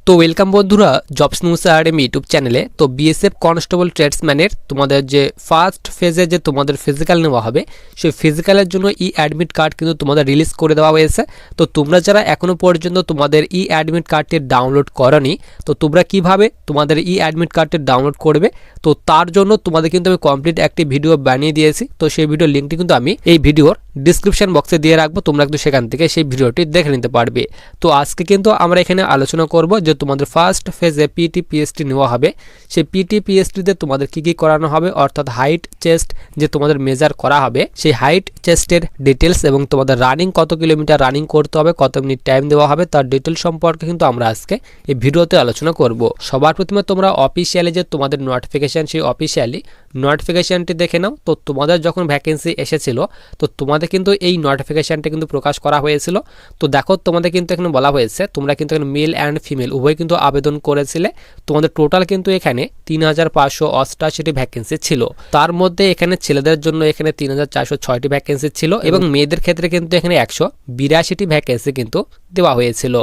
তো ওয়েলকাম বন্ধুরা jobs news academy YouTube চ্যানেলে। তো বিএসএফ কনস্টেবল ট্রেডসম্যানের তোমাদের যে ফার্স্ট ফেজে যে তোমাদের ফিজিক্যাল নেওয়া হবে সেই ফিজিক্যালের জন্য ই অ্যাডমিট কার্ড কিন্তু তোমাদের রিলিজ করে দেওয়া হয়েছে। তো তোমরা যারা এখনও পর্যন্ত তোমাদের ই অ্যাডমিট কার্ডটি ডাউনলোড করনি, তো তোমরা কিভাবে তোমাদের ই অ্যাডমিট কার্ডটি ডাউনলোড করবে, তো তার জন্য তোমাদের কিন্তু আমি কমপ্লিট একটি ভিডিও বানিয়ে দিয়েছি। তো সেই ভিডিওর লিঙ্কটি কিন্তু আমি এই ভিডিওর ডিসক্রিপশন বক্সে দিয়ে রাখবো, তোমরা কিন্তু সেখান থেকে সেই ভিডিওটি দেখে নিতে পারবে। তো আজকে কিন্তু আমরা এখানে আলোচনা করব যে তোমাদের ফার্স্ট ফেজে পিটি পিএসটি নেওয়া হবে, সেই পিটি পিএসটিতে তোমাদের কি কি করানো হবে, অর্থাৎ হাইট চেস্ট যে তোমাদের মেজার করা হবে সেই হাইট চেস্টের ডিটেলস এবং তোমাদের রানিং কত কিলোমিটার রানিং করতে হবে, কত মিনিট টাইম দেওয়া হবে তার ডিটেলস সম্পর্কে কিন্তু আমরা আজকে এই ভিডিওতে আলোচনা করব। সবার প্রথমে তোমরা অফিসিয়ালি যে তোমাদের নোটিফিকেশন সেই অফিসিয়ালি নোটিফিকেশনটি দেখে নাও। তো তোমাদের যখন ভ্যাকেন্সি এসেছিল তো তোমাদের কিন্তু এই নোটিফিকেশনটি কিন্তু প্রকাশ করা হয়েছিল। তো দেখো তোমাদের কিন্তু এখানে বলা হয়েছে তোমরা কিন্তু এখানে মেল অ্যান্ড ফিমেল উভয় কিন্তু আবেদন করেছিলে। তোমাদের টোটাল কিন্তু এখানে 3588টি ভ্যাকেন্সি ছিল। তার মধ্যে এখানে ছেলেদের জন্য এখানে 3406টি ভ্যাকেন্সি ছিল এবং মেয়েদের ক্ষেত্রে কিন্তু এখানে 182টি ভ্যাকেন্সি কিন্তু দেওয়া হয়েছিল।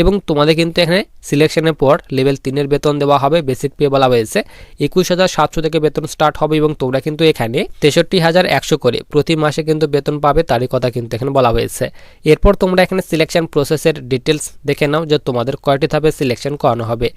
এবং তোমাদের কিন্তু এখানে সিলেকশনের পর লেভেল 3-এর বেতন দেওয়া হবে। বেসিক পে বলা হয়েছে 21700 থেকে বেতন স্টার্ট হবে এবং তোমরা কিন্তু এখানে 63100 করে প্রতি মাসে কিন্তু বেতন পাবে, তারই কথা কিন্তু এখানে বলা হয়েছে। এরপর তোমরা এখানে সিলেকশন প্রসেসের ডিটেলস দেখে নাও যে তোমাদের কয়টি ধাপে সিলেকশন করানো হবে।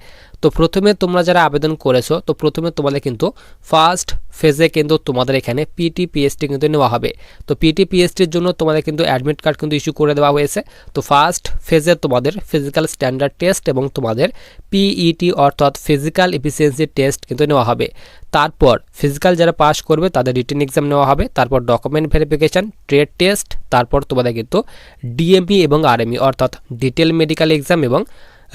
তো প্রথমে তোমরা যারা আবেদন করেছো তো প্রথমে তোমাদের কিন্তু ফার্স্ট ফেজে কিন্তু তোমাদের এখানে পিটি পিএসটি কিন্তু নেওয়া হবে। তো পিটি পিএসটির জন্য তোমাদের কিন্তু অ্যাডমিট কার্ড কিন্তু ইস্যু করে দেওয়া হয়েছে। তো ফার্স্ট ফেজে তোমাদের ফিজিক্যাল স্ট্যান্ডার্ড টেস্ট এবং তোমাদের পিইটি অর্থাৎ ফিজিক্যাল এফিসিয়েন্সি টেস্ট কিন্তু নেওয়া হবে। তারপর ফিজিক্যাল যারা পাস করবে তাদের রিটেন এক্সাম নেওয়া হবে। তারপর ডকুমেন্ট ভেরিফিকেশন, ট্রেড টেস্ট, তারপর তোমাদের কিন্তু ডিএমপি এবং আরএমই অর্থাৎ ডিটেল মেডিকেল এক্সাম এবং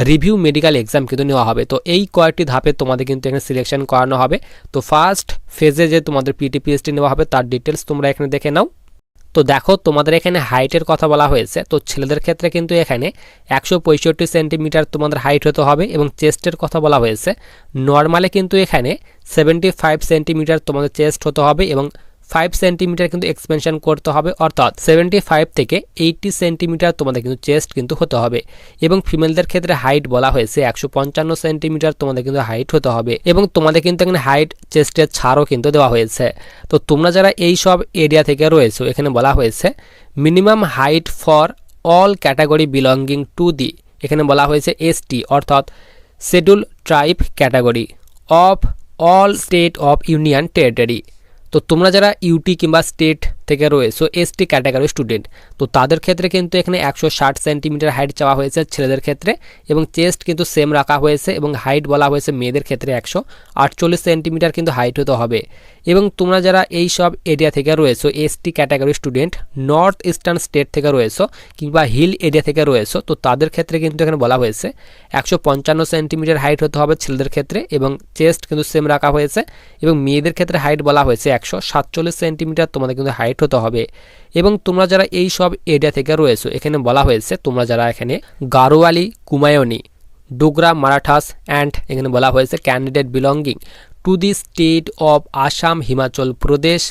রিভিউ মেডিকেল এক্সাম কিন্তু নেওয়া হবে। তো এই কয়েকটি ধাপে তোমাদের কিন্তু এখানে সিলেকশন করানো হবে। তো ফার্স্ট ফেজে যে তোমাদের পিটি পিএসটি নেওয়া হবে তার ডিটেলস তোমরা এখানে দেখে নাও। তো দেখো তোমাদের এখানে হাইটের কথা বলা হয়েছে। তো ছেলেদের ক্ষেত্রে কিন্তু এখানে 165 সেন্টিমিটার তোমাদের হাইট হতে হবে এবং চেস্টের কথা বলা হয়েছে নর্মালে কিন্তু এখানে 75 সেন্টিমিটার তোমাদের চেস্ট হতে হবে এবং 5 সেন্টিমিটার কিন্তু এক্সপেনশন করতে হবে, অর্থাৎ 75 থেকে 80 সেন্টিমিটার তোমাদের কিন্তু চেস্ট কিন্তু হতে হবে। এবং ফিমেলদের ক্ষেত্রে হাইট বলা হয়েছে 155 সেন্টিমিটার তোমাদের কিন্তু হাইট হতে হবে এবং তোমাদের কিন্তু এখানে হাইট চেস্টের ছাড়ও কিন্তু দেওয়া হয়েছে। তো তোমরা যারা এই সব এরিয়া থেকে রয়েছো এখানে বলা হয়েছে minimum height for all category belonging to the, এখানে বলা হয়েছে এসটি অর্থাৎ schedule tribe category of all state of union territory. তো তোমরা যারা ইউটি কিংবা স্টেট থেকে রয়েছো এসটি ক্যাটাগরি স্টুডেন্ট তো তাদের ক্ষেত্রে কিন্তু এখানে 160 সেন্টিমিটার হাইট চাওয়া হয়েছে ছেলেদের ক্ষেত্রে এবং চেস্ট কিন্তু সেম রাখা হয়েছে এবং হাইট বলা হয়েছে মেয়েদের ক্ষেত্রে 148 সেন্টিমিটার কিন্তু হাইট হতে হবে। এবং তোমরা যারা এই সব এরিয়া থেকে রয়েছো ST category student north eastern state থেকে রয়েছো কিংবা হিল এরিয়া থেকে রয়েছো তো তাদের ক্ষেত্রে কিন্তু এখানে বলা হয়েছে 155 সেন্টিমিটার হাইট হতে হবে ছেলেদের ক্ষেত্রে এবং চেস্ট কিন্তু সেম রাখা হয়েছে এবং মেয়েদের ক্ষেত্রে হাইট বলা হয়েছে 147 সেন্টিমিটার তোমাদের কিন্তু হাইট হতে হবে। এবং তোমরা যারা এই সব এরিয়া থেকে রয়েছো এখানে বলা হয়েছে তোমরা যারা এখানে গারোয়ালি, কুমায়ুনি, ডোগরা, মারাঠাস অ্যান্ড এখানে বলা হয়েছে candidate belonging to the state of Assam, Himachal Pradesh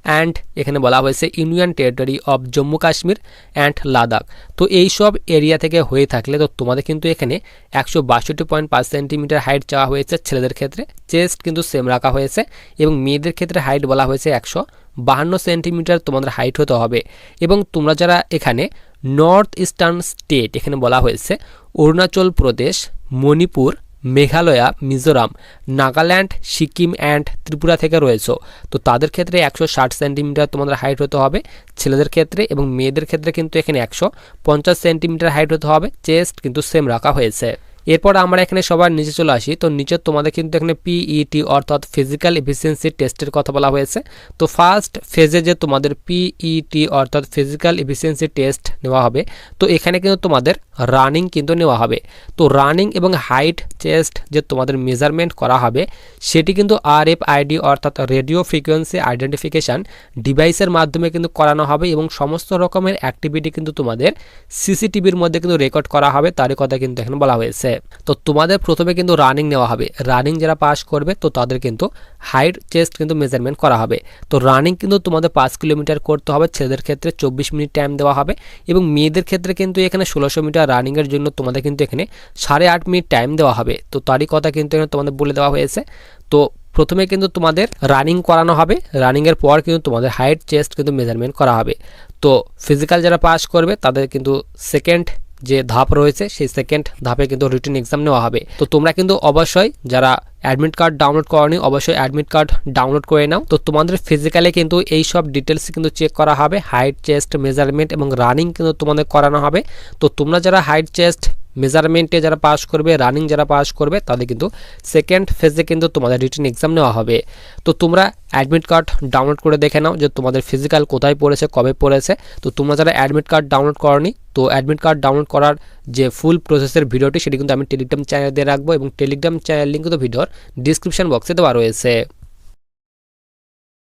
and এখানে বলা হয়েছে union territory of Jammu Kashmir and Ladakh. তো এই সব এরিয়া থেকে হয়ে থাকলে তো তোমাদের কিন্তু এখানে 162.5 সেন্টিমিটার হাইট চাওয়া হয়েছে ছেলেদের ক্ষেত্রে, চেস্ট কিন্তু সেম রাখা হয়েছে এবং মেয়েদের ক্ষেত্রে হাইট বলা হয়েছে 152 সেন্টিমিটার তোমাদের হাইট হতে হবে। এবং তোমরা যারা এখানে নর্থ ইস্টার্ন স্টেট এখানে বলা হয়েছে অরুণাচল প্রদেশ, মণিপুর, মেঘালয়া, মিজোরাম, নাগাল্যান্ড, সিকিম অ্যান্ড ত্রিপুরা থেকে রয়েছে তো তাদের ক্ষেত্রে 160 সেন্টিমিটার তোমাদের হাইট হতে হবে ছেলেদের ক্ষেত্রে এবং মেয়েদের ক্ষেত্রে কিন্তু এখানে 150 সেন্টিমিটার হাইট হতে হবে, চেস্ট কিন্তু সেম রাখা হয়েছে। এরপর আমরা এখানে সবার নিচে চলে আসি। তো নিচে তোমাদের কিন্তু এখানে পিইটি অর্থাৎ ফিজিক্যাল এফিসিয়েন্সি টেস্টের কথা বলা হয়েছে। তো ফার্স্ট ফেজে যে তোমাদের পিইটি অর্থাৎ ফিজিক্যাল এফিসিয়েন্সি টেস্ট নেওয়া হবে তো এখানে কিন্তু তোমাদের রানিং কিন্তু নেওয়া হবে। তো রানিং এবং হাইট চেস্ট যে তোমাদের মেজারমেন্ট করা হবে সেটি কিন্তু RFID অর্থাৎ রেডিও ফ্রিকোয়েন্সি আইডেন্টিফিকেশান ডিভাইসের মাধ্যমে কিন্তু করানো হবে এবং সমস্ত রকমের অ্যাক্টিভিটি কিন্তু তোমাদের সিসিটিভির মধ্যে কিন্তু রেকর্ড করা হবে, তারই কথা কিন্তু এখানে বলা হয়েছে। রয়েছে। তো তোমাদের প্রথমে কিন্তু রানিং নেওয়া হবে, রানিং যারা পাস করবে তো তাদের কিন্তু হাইট চেস্ট কিন্তু মেজারমেন্ট করা হবে। তো রানিং কিন্তু তোমাদের 5 কিলোমিটার করতে হবে, ছেলেদের ক্ষেত্রে 24 মিনিট টাইম দেওয়া হবে এবং মেয়েদের ক্ষেত্রে কিন্তু এখানে 1600 মিটার রানিংয়ের জন্য তোমাদের কিন্তু এখানে 8.5 মিনিট টাইম দেওয়া হবে। তো তারই কথা কিন্তু এখানে তোমাদের বলে দেওয়া হয়েছে। তো প্রথমে কিন্তু তোমাদের রানিং করানো হবে, রানিংয়ের পর কিন্তু তোমাদের হাইট চেস্ট কিন্তু মেজারমেন্ট করা হবে। তো ফিজিক্যাল যারা পাস করবে তাদের কিন্তু সেকেন্ড যে ধাপ রয়েছে সেই সেকেন্ড ধাপে কিন্তু রিটেন এক্সাম নেওয়া হবে। তো তোমরা কিন্তু অবশ্যই যারা অ্যাডমিট কার্ড ডাউনলোড করনি অবশ্যই অ্যাডমিট কার্ড ডাউনলোড করে নাও। তো তোমাদের ফিজিক্যালে কিন্তু এই সব ডিটেলস কিন্তু চেক করা হবে, হাইট চেস্ট মেজারমেন্ট এবং রানিং কিন্তু তোমাদের করানো হবে। তো তোমরা যারা হাইট চেস্ট মেজারমেন্টে যারা পাস করবে, রানিং যারা পাস করবে তাদের কিন্তু সেকেন্ড ফেজে কিন্তু তোমাদের রিটেন এক্সাম নেওয়া হবে। তো তোমরা অ্যাডমিট কার্ড ডাউনলোড করে দেখে নাও যে তোমাদের ফিজিক্যাল কোথায় পড়েছে, কবে পড়েছে। তো তোমরা যারা অ্যাডমিট কার্ড ডাউনলোড করনি তো অ্যাডমিট কার্ড ডাউনলোড করার যে ফুল প্রসেসের ভিডিওটি সেটি কিন্তু আমি টেলিগ্রাম চ্যানেলে দিয়ে রাখবো এবং টেলিগ্রাম চ্যানেল লিঙ্ক কিন্তু ভিডিওর ডিসক্রিপশন বক্সে দেওয়া রয়েছে।